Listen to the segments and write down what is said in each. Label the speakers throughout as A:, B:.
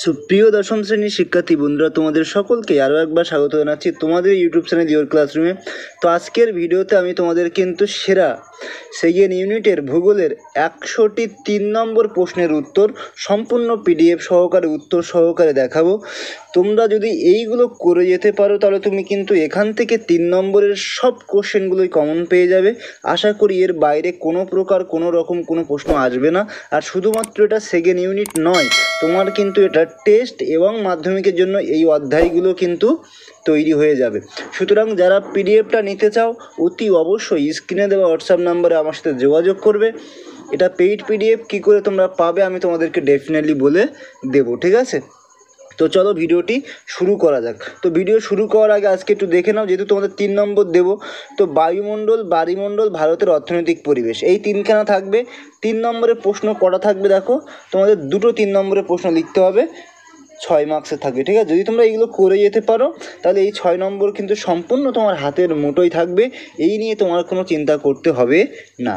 A: সুপ্রিয় দশম শ্রেণীর শিক্ষার্থী বন্ধুরা, তোমাদের সকলকে আরও একবার স্বাগত জানাচ্ছি তোমাদের ইউটিউব চ্যানেল ইওর ক্লাসরুমে। তো আজকের ভিডিওতে আমি তোমাদের কিন্তু সেরা সেকেন্ড ইউনিটের ভূগোলের 100টি 3 নম্বর প্রশ্নের উত্তর সম্পূর্ণ পিডিএফ সহকারে উত্তর সহকারে দেখাবো। তোমরা যদি এইগুলো করে যেতে পারো তাহলে তুমি কিন্তু এখান থেকে 3 নম্বরের সব কোশ্চেনগুলোই কমন পেয়ে যাবে। আশা করি এর বাইরে কোনো প্রকার কোনো রকম কোনো প্রশ্ন আসবে না। আর শুধুমাত্র এটা সেকেন্ড ইউনিট নয়, তোমার কিন্তু এটা টেস্ট এবং মাধ্যমিকের জন্য এই অধ্যায়গুলো কিন্তু তৈরি হয়ে যাবে। সুতরাং যারা পিডিএফটা নিতে চাও অতি অবশ্যই স্ক্রিনে দেওয়া হোয়াটসঅ্যাপ নাম্বারে আমার সাথে যোগাযোগ করবে। এটা পেইড পিডিএফ কী করে তোমরা পাবে আমি তোমাদেরকে ডেফিনেটলি বলে দেবো, ঠিক আছে? তো চলো ভিডিওটি শুরু করা যাক। তো ভিডিও শুরু করার আগে আজকে একটু দেখে নাও, যেহেতু তোমাদের 3 নম্বর দেবো। তো বায়ুমণ্ডল, বাড়িমণ্ডল, ভারতের অর্থনৈতিক পরিবেশ, এই 3খানা থাকবে। 3 নম্বরের প্রশ্ন কটা থাকবে দেখো, তোমাদের দুটো 3 নম্বরের প্রশ্ন লিখতে হবে, 6 মার্কসের থাকবে, ঠিক আছে? যদি তোমরা এইগুলো করে যেতে পারো তাহলে এই 6 নম্বর কিন্তু সম্পূর্ণ তোমার হাতের মুঠোয় থাকবে। এই নিয়ে তোমার কোনো চিন্তা করতে হবে না।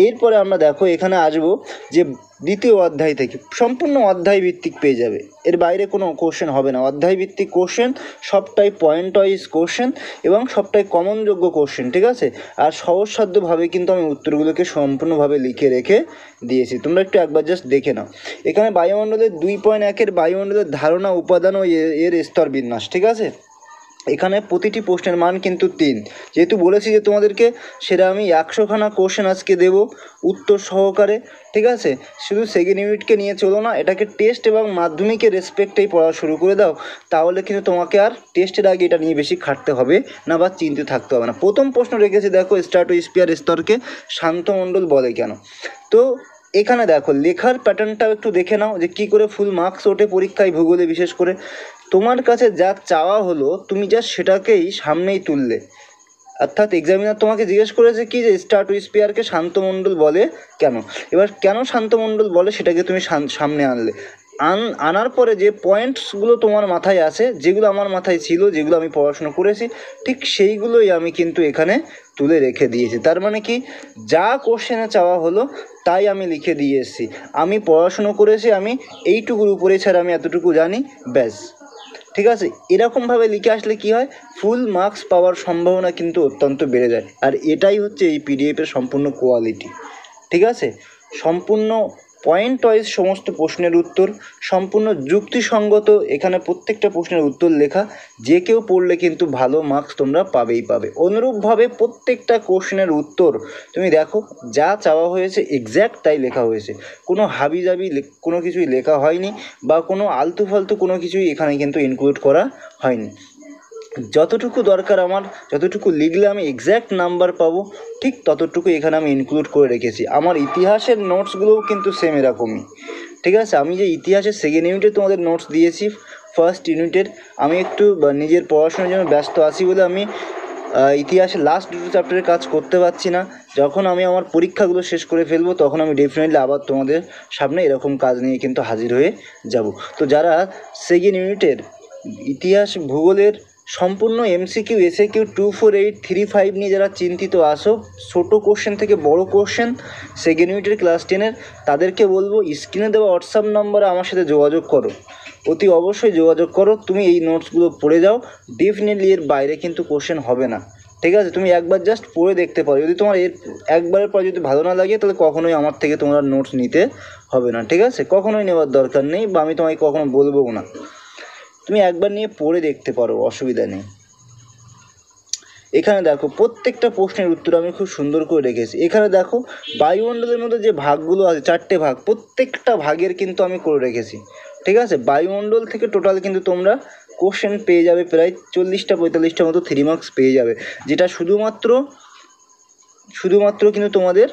A: এরপরে আমরা দেখো এখানে আসবো যে দ্বিতীয় অধ্যায় থেকে সম্পূর্ণ অধ্যায় ভিত্তিক পেয়ে যাবে, এর বাইরে কোনো কোশ্চেন হবে না। অধ্যায় ভিত্তিক কোশ্চেন, সবটাই পয়েন্ট ওয়াইজ কোশ্চেন এবং সবটাই কমনযোগ্য কোশ্চেন, ঠিক আছে? আর সহজসাধ্যভাবে কিন্তু আমি উত্তরগুলোকে সম্পূর্ণভাবে লিখে রেখে দিয়েছি, তোমরা একটু একবার জাস্ট দেখে নাও। এখানে বায়ুমণ্ডলের 2.1-এর বায়ুমণ্ডলের ধারণা, উপাদান ও এর স্তর বিন্যাস, ঠিক আছে? এখানে প্রতিটি প্রশ্নের মান কিন্তু 3। যেহেতু বলেছি যে তোমাদেরকে সেটা আমি 100খানা কোশ্চেন আজকে দেবো উত্তর সহকারে, ঠিক আছে? শুধু সেকেন্ড ইউনিটকে নিয়ে চলো না, এটাকে টেস্ট এবং মাধ্যমিকের রেসপেক্টেই পড়া শুরু করে দাও, তাহলে কিন্তু তোমাকে আর টেস্টের আগে এটা নিয়ে বেশি খাটতে হবে না বা চিন্তিত থাকতে হবে না। প্রথম প্রশ্ন রেখেছে দেখো, স্ট্র্যাটোস্ফিয়ার স্তরকে শান্তমণ্ডল বলে কেন? তো এখানে দেখো লেখার প্যাটার্নটাও একটু দেখে নাও যে কী করে ফুল মার্কস ওঠে পরীক্ষায়, ভূগোলে বিশেষ করে। তোমার কাছে যা চাওয়া হলো তুমি যা সেটাকেই সামনেই তুললে, অর্থাৎ এক্সামিনার তোমাকে জিজ্ঞেস করেছে কি যে স্ট্র্যাটোস্ফিয়ারকে শান্তমণ্ডল বলে কেন। এবার কেন শান্তমণ্ডল বলে সেটাকে তুমি সামনে আনলে, আনার পরে যে পয়েন্টসগুলো তোমার মাথায় আছে, যেগুলো আমার মাথায় ছিল, যেগুলো আমি পড়াশুনো করেছি, ঠিক সেইগুলোই আমি কিন্তু এখানে তুলে রেখে দিয়েছি। তার মানে কি, যা কোশ্চেনে চাওয়া হলো তাই আমি লিখে দিয়ে এসেছি। আমি পড়াশুনো করেছি, আমি এইটুকুর উপরে ছাড়া আমি এতটুকু জানি, ব্যাস, ঠিক আছে? এরকমভাবে লিখে আসলে কি হয়, ফুল মার্কস পাওয়ার সম্ভাবনা কিন্তু অত্যন্ত বেড়ে যায়। আর এটাই হচ্ছে এই পিডিএফের সম্পূর্ণ কোয়ালিটি, ঠিক আছে? সম্পূর্ণ পয়েন্ট ওয়াইজ সমস্ত প্রশ্নের উত্তর, সম্পূর্ণ যুক্তিসঙ্গত, এখানে প্রত্যেকটা প্রশ্নের উত্তর লেখা, যে কেউ পড়লে কিন্তু ভালো মার্কস তোমরা পাবেই পাবে। অনুরূপভাবে প্রত্যেকটা কোশ্চেনের উত্তর তুমি দেখো, যা চাওয়া হয়েছে এক্স্যাক্ট তাই লেখা হয়েছে, কোনো হাবিজাবি কোনো কিছুই লেখা হয়নি বা কোনো আলতু ফালতু কোনো কিছুই এখানে কিন্তু ইনক্লুড করা হয়নি। যতটুকু দরকার আমার, যতটুকু লিখলে আমি এক্স্যাক্ট নাম্বার পাবো, ঠিক ততটুকু এখানে আমি ইনক্লুড করে রেখেছি। আমার ইতিহাসের নোটসগুলোও কিন্তু সেম এরকমই, ঠিক আছে? আমি যে ইতিহাসের সেকেন্ড ইউনিটে তোমাদের নোটস দিয়েছি, ফার্স্ট ইউনিটের আমি একটু নিজের পড়াশোনার জন্য ব্যস্ত আছি বলে আমি ইতিহাসের লাস্ট দুটো চ্যাপ্টারের কাজ করতে পারছি না। যখন আমি আমার পরীক্ষাগুলো শেষ করে ফেলবো তখন আমি ডেফিনেটলি আবার তোমাদের সামনে এরকম কাজ নিয়ে কিন্তু হাজির হয়ে যাব। তো যারা সেকেন্ড ইউনিটের ইতিহাস ভূগোলের সম্পূর্ণ এমসিকিউ, এসএকিউ 2, 4, 8, 3, 5 নিয়ে যারা চিন্তিত আসো, ছোটো কোশ্চেন থেকে বড় কোশ্চেন সেকেন্ড ইউনিটের ক্লাস 10-এর, তাদেরকে বলবো স্ক্রিনে দেওয়া হোয়াটসঅ্যাপ নম্বরে আমার সাথে যোগাযোগ করো, অতি অবশ্যই যোগাযোগ করো। তুমি এই নোটসগুলো পড়ে যাও, ডেফিনেটলি এর বাইরে কিন্তু কোশ্চেন হবে না, ঠিক আছে? তুমি একবার জাস্ট পড়ে দেখতে পারো, যদি তোমার এর একবারের পর যদি ভালো না লাগে তাহলে কখনোই আমার থেকে তোমরা নোটস নিতে হবে না, ঠিক আছে? কখনোই নেওয়ার দরকার নেই, বা আমি তোমাকে কখনো বলবো না, তুমি একবার নিয়ে পড়ে দেখতে পারো, অসুবিধা নেই। এখানে দেখো প্রত্যেকটা প্রশ্নের উত্তর আমি খুব সুন্দর করে রেখেছি। এখানে দেখো বায়ুমণ্ডলের মধ্যে যে ভাগগুলো আছে, 4টে ভাগ, প্রত্যেকটা ভাগের কিন্তু আমি করে রেখেছি, ঠিক আছে? বায়ুমণ্ডল থেকে টোটাল কিন্তু তোমরা কোশ্চেন পেয়ে যাবে প্রায় 40-45টার মতো 3 মার্কস পেয়ে যাবে, যেটা শুধুমাত্র কিন্তু তোমাদের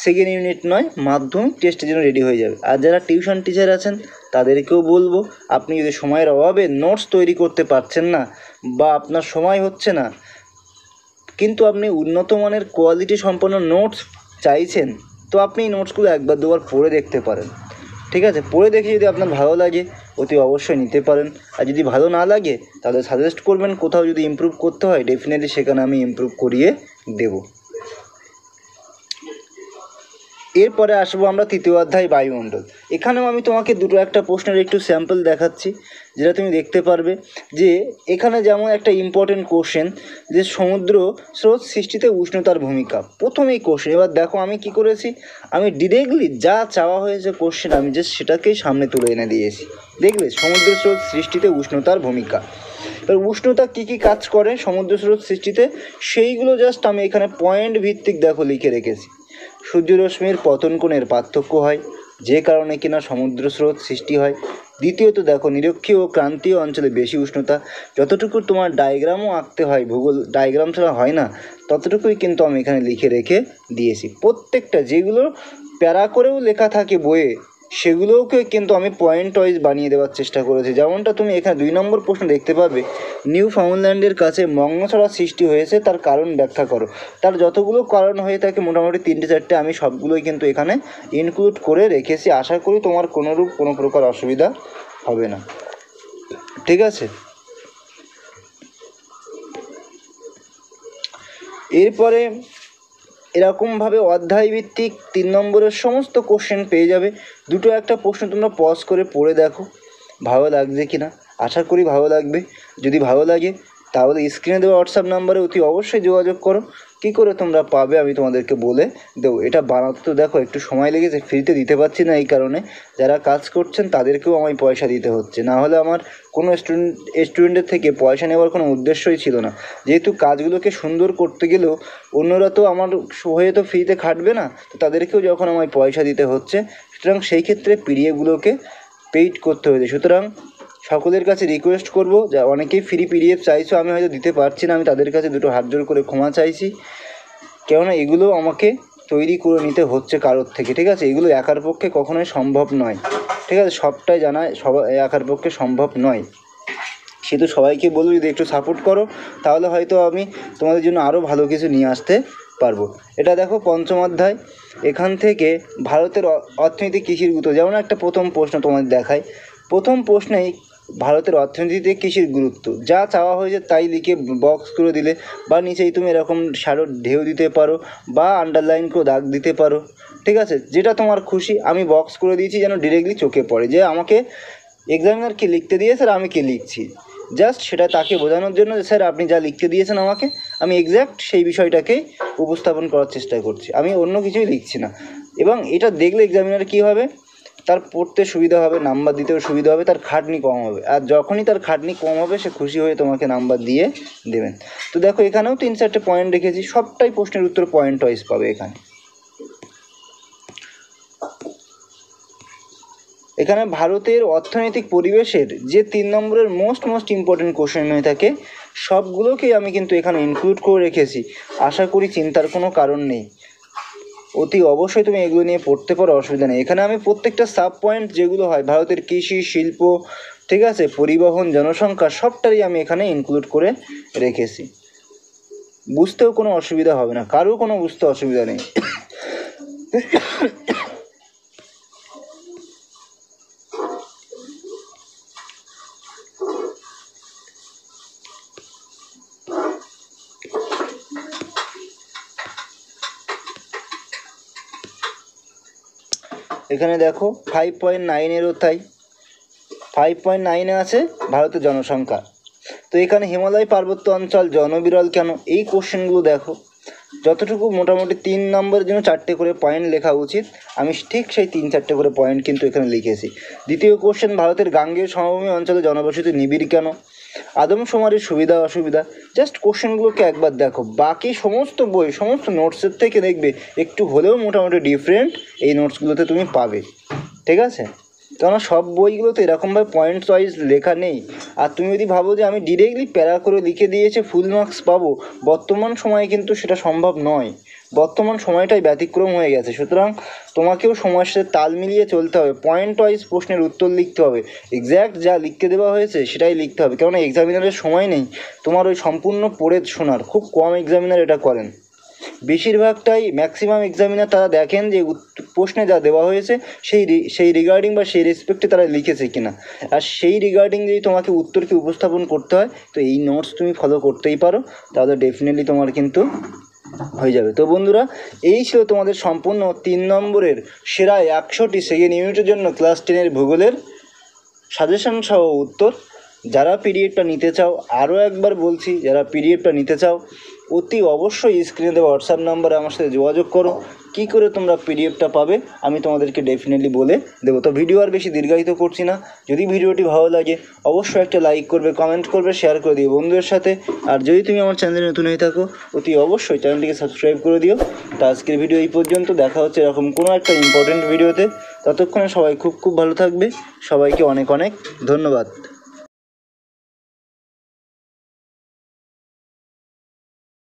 A: সেকেন্ড ইউনিট নয়, মাধ্যমিক টেস্টের জন্য রেডি হয়ে যাবে। আর যারা টিউশন টিচার আছেন তাদেরকেও বলবো, আপনি যদি সময়ের অভাবে নোটস তৈরি করতে পারছেন না বা আপনার সময় হচ্ছে না, কিন্তু আপনি উন্নত মানের কোয়ালিটি সম্পন্ন নোটস চাইছেন, তো আপনি এই নোটসগুলো একবার দুবার পড়ে দেখতে পারেন, ঠিক আছে? পড়ে দেখে যদি আপনার ভালো লাগে অতি অবশ্যই নিতে পারেন। আর যদি ভালো না লাগে তাহলে সাজেস্ট করবেন, কোথাও যদি ইমপ্রুভ করতে হয় ডেফিনেটলি সেখানে আমি ইমপ্রুভ করিয়ে দেবো। এরপরে আসবো আমরা তৃতীয় অধ্যায় বায়ুমণ্ডল। এখানেও আমি তোমাকে দুটো একটা প্রশ্নের একটু স্যাম্পল দেখাচ্ছি, যেটা তুমি দেখতে পারবে যে এখানে যেমন একটা ইম্পর্টেন্ট কোশ্চেন যে সমুদ্র স্রোত সৃষ্টিতে উষ্ণতার ভূমিকা, প্রথমেই কোশ্চেন। এবার দেখো আমি কি করেছি, আমি ডিরেক্টলি যা চাওয়া হয়েছে কোশ্চেন আমি জাস্ট সেটাকেই সামনে তুলে এনে দিয়েছি। দেখলে সমুদ্র স্রোত সৃষ্টিতে উষ্ণতার ভূমিকা। এবার উষ্ণতা কী কী কাজ করে সমুদ্র স্রোত সৃষ্টিতে, সেইগুলো জাস্ট আমি এখানে পয়েন্ট ভিত্তিক দেখো লিখে রেখেছি। সূর্যরশ্মির পতন কোণের পার্থক্য হয়, যে কারণে কিনা সমুদ্র স্রোত সৃষ্টি হয়। দ্বিতীয়ত দেখো নিরক্ষীয় ও ক্রান্তীয় অঞ্চলে বেশি উষ্ণতা। যতটুকু তোমার ডায়াগ্রামও আঁকতে হয়, ভূগোল ডায়াগ্রাম ছাড়া হয় না, ততটুকুই কিন্তু আমি এখানে লিখে রেখে দিয়েছি। প্রত্যেকটা যেগুলো প্যারা করেও লেখা থাকে বইয়ে, সেগুলোকে কিন্তু আমি পয়েন্ট ওয়াইজ বানিয়ে দেওয়ার চেষ্টা করেছি। যেমনটা তুমি এখানে 2 নম্বর প্রশ্ন দেখতে পাবে, নিউ ফাউন্ডল্যান্ডের কাছে মগ্নছড়া সৃষ্টি হয়েছে, তার কারণ ব্যাখ্যা করো। তার যতগুলো কারণ হয়ে থাকে মোটামুটি 3-4টে আমি সবগুলোই কিন্তু এখানে ইনক্লুড করে রেখেছি। আশা করি তোমার কোনো প্রকার অসুবিধা হবে না, ঠিক আছে। এরপরে এরকমভাবে অধ্যায়ভিত্তিক 3 নম্বরের সমস্ত কোশ্চেন পেয়ে যাবে। দুটো একটা প্রশ্ন তোমরা পজ করে পড়ে দেখো, ভালো লাগছে কি না। আশা করি ভালো লাগবে। যদি ভালো লাগে তাহলে স্ক্রিনে দেওয়া হোয়াটসঅ্যাপ নাম্বারে অতি অবশ্যই যোগাযোগ করো। কী করে তোমরা পাবে আমি তোমাদেরকে বলে দেবো। এটা বানাতে তো দেখো একটু সময় লেগেছে, ফ্রিতে দিতে পারছি না এই কারণে যারা কাজ করছেন তাদেরকেও আমায় পয়সা দিতে হচ্ছে, না হলে আমার কোনো স্টুডেন্টের থেকে পয়সা নেওয়ার কোনো উদ্দেশ্যই ছিল না। যেহেতু কাজগুলোকে সুন্দর করতে গেলেও অন্যরা তো আমার হয়ে তো ফ্রিতে খাটবে না, তো তাদেরকেও যখন আমায় পয়সা দিতে হচ্ছে, সুতরাং সেই ক্ষেত্রে পিডিএফগুলোকে পেইড করতে হয়েছে। সুতরাং সকলের কাছে রিকোয়েস্ট করব, যা অনেকেই ফ্রি পিডিএফ চাইছো, আমি হয়তো দিতে পারছি না, আমি তাদের কাছে দুটো হাত জোর করে ক্ষমা চাইছি। কেননা এগুলো আমাকে তৈরি করে নিতে হচ্ছে কারোর থেকে, ঠিক আছে। এগুলো একার পক্ষে কখনোই সম্ভব নয়, ঠিক আছে। সবটাই জানা সবাই একার পক্ষে সম্ভব নয়। সেহেতু সবাইকে বলবো যদি একটু সাপোর্ট করো, তাহলে হয়তো আমি তোমাদের জন্য আরও ভালো কিছু নিয়ে আসতে পারবো। এটা দেখো 5ম অধ্যায়। এখান থেকে ভারতের অর্থনীতি কৃষির গুরুত্ব, যেমন একটা প্রথম প্রশ্ন তোমাদের দেখায়। প্রথম প্রশ্নেই ভারতের অর্থনীতিতে কৃষির গুরুত্ব যা চাওয়া হয়েছে তাই লিখে বক্স করে দিলে, বা নিচেই তুমি এরকম শ্যাডো ঢেউ দিতে পারো বা আন্ডারলাইন করে দাগ দিতে পারো, ঠিক আছে। যেটা তোমার খুশি, আমি বক্স করে দিয়েছি যেন ডিরেক্টলি চোখে পড়ে যে আমাকে এক্সামিনার কী লিখতে দিয়েছে আর আমি কী লিখছি। জাস্ট সেটা তাকে বোঝানোর জন্য যে স্যার আপনি যা লিখতে দিয়েছেন আমাকে, আমি এক্স্যাক্ট সেই বিষয়টাকেই উপস্থাপন করার চেষ্টা করছি, আমি অন্য কিছুই লিখছি না। এবং এটা দেখলে এক্সামিনার কী হবে, তার পড়তে সুবিধা হবে, নাম্বার দিতেও সুবিধা হবে, তার খাটনি কম হবে। আর যখনই তার খাটনি কম হবে সে খুশি হয়ে তোমাকে নাম্বার দিয়ে দেবেন। তো দেখো এখানেও 3-4টে পয়েন্ট রেখেছি, সবটাই প্রশ্নের উত্তর পয়েন্ট ওয়াইজ পাবে এখানে। এখানে ভারতের অর্থনৈতিক পরিবেশের যে 3 নম্বরের মোস্ট ইম্পর্টেন্ট কোশ্চেন হয়ে থাকে, সবগুলোকেই আমি কিন্তু এখানে ইনক্লুড করে রেখেছি। আশা করি চিন্তার কোনো কারণ নেই, অতি অবশ্যই তুমি এগুলো নিয়ে পড়তে পারো, অসুবিধা নেই। এখানে আমি প্রত্যেকটা সাব পয়েন্ট যেগুলো হয় ভারতের কৃষি, শিল্প, ঠিক আছে, পরিবহন, জনসংখ্যা, সবটাই আমি এখানে ইনক্লুড করে রেখেছি। বুঝতেও কোনো অসুবিধা হবে না, কারো কোনো বুঝতে অসুবিধা নেই। এখানে দেখো 5.9-এরও তাই 5.9-এ আছে ভারতের জনসংখ্যা। তো এখানে হিমালয় পার্বত্য অঞ্চল জনবিরল কেন, এই কোশ্চেনগুলো দেখো। যতটুকু মোটামুটি 3 নম্বরের জন্য 4টে করে পয়েন্ট লেখা উচিত, আমি ঠিক সেই 3-4টে করে পয়েন্ট কিন্তু এখানে লিখেছি। দ্বিতীয় কোশ্চেন, ভারতের গাঙ্গেয় সমভূমি অঞ্চলে জনবসতি নিবিড় কেন, আদমশুমারির সুবিধা অসুবিধা। জাস্ট কোশ্চেনগুলোকে একবার দেখো, বাকি সমস্ত বই সমস্ত নোটসের থেকে দেখবে একটু হলেও মোটামুটি ডিফারেন্ট এই নোটসগুলোতে তুমি পাবে, ঠিক আছে। কেননা সব বইগুলোতে এরকমভাবে পয়েন্টস ওয়াইজ লেখা নেই। আর তুমি যদি ভাবো যে আমি ডিরেক্টলি প্যারা করে লিখে দিয়েছে ফুল মার্কস পাবো, বর্তমান সময়ে কিন্তু সেটা সম্ভব নয়। বর্তমান সময়টাই ব্যতিক্রম হয়ে গেছে। সুতরাং তোমাকেও সময়ের সাথে তাল মিলিয়ে চলতে হবে, পয়েন্ট ওয়াইজ প্রশ্নের উত্তর লিখতে হবে, এক্স্যাক্ট যা লিখতে দেওয়া হয়েছে সেটাই লিখতে হবে। কেননা এক্সামিনারের সময় নেই তোমার ওই সম্পূর্ণ পড়ে শোনার, খুব কম এক্সামিনার এটা করেন। বেশিরভাগটাই ম্যাক্সিমাম এক্সামিনার তারা দেখেন যে প্রশ্নে যা দেওয়া হয়েছে সেই রিগার্ডিং বা সেই রেসপেক্টে তারা লিখেছে কিনা। আর সেই রিগার্ডিং যদি তোমাকে উত্তরকে উপস্থাপন করতে হয়, তো এই নোটস তুমি ফলো করতেই পারো, তাহলে ডেফিনেটলি তোমার কিন্তু হয়ে যাবে। তো বন্ধুরা, এই ছিল তোমাদের সম্পূর্ণ 3 নম্বরের সেরা 100টি সেকেন্ড ইউনিটের জন্য ক্লাস 10-এর ভূগোলের সাজেশন সহ উত্তর। যারা পিডিএফটা নিতে চাও, আরও একবার বলছি, যারা পিডিএফটা নিতে চাও অতি অবশ্যই স্ক্রিনে দেওয়া হোয়াটসঅ্যাপ নাম্বারে আমার সাথে যোগাযোগ করো। কী করে তোমরা পিডিএফটা পাবে আমি তোমাদেরকে ডেফিনেটলি বলে দেবো। তো ভিডিও আর বেশি দীর্ঘায়িত করছি না। যদি ভিডিওটি ভালো লাগে অবশ্যই একটা লাইক করবে, কমেন্ট করবে, শেয়ার করে দিও বন্ধুদের সাথে। আর যদি তুমি আমার চ্যানেলে নতুন হয়ে থাকো অতি অবশ্যই চ্যানেলটিকে সাবস্ক্রাইব করে দিও। তো আজকের ভিডিও এই পর্যন্ত, দেখা হচ্ছে এরকম কোনো একটা ইম্পর্টেন্ট ভিডিওতে। ততক্ষণে সবাই খুব ভালো থাকবে। সবাইকে অনেক অনেক ধন্যবাদ।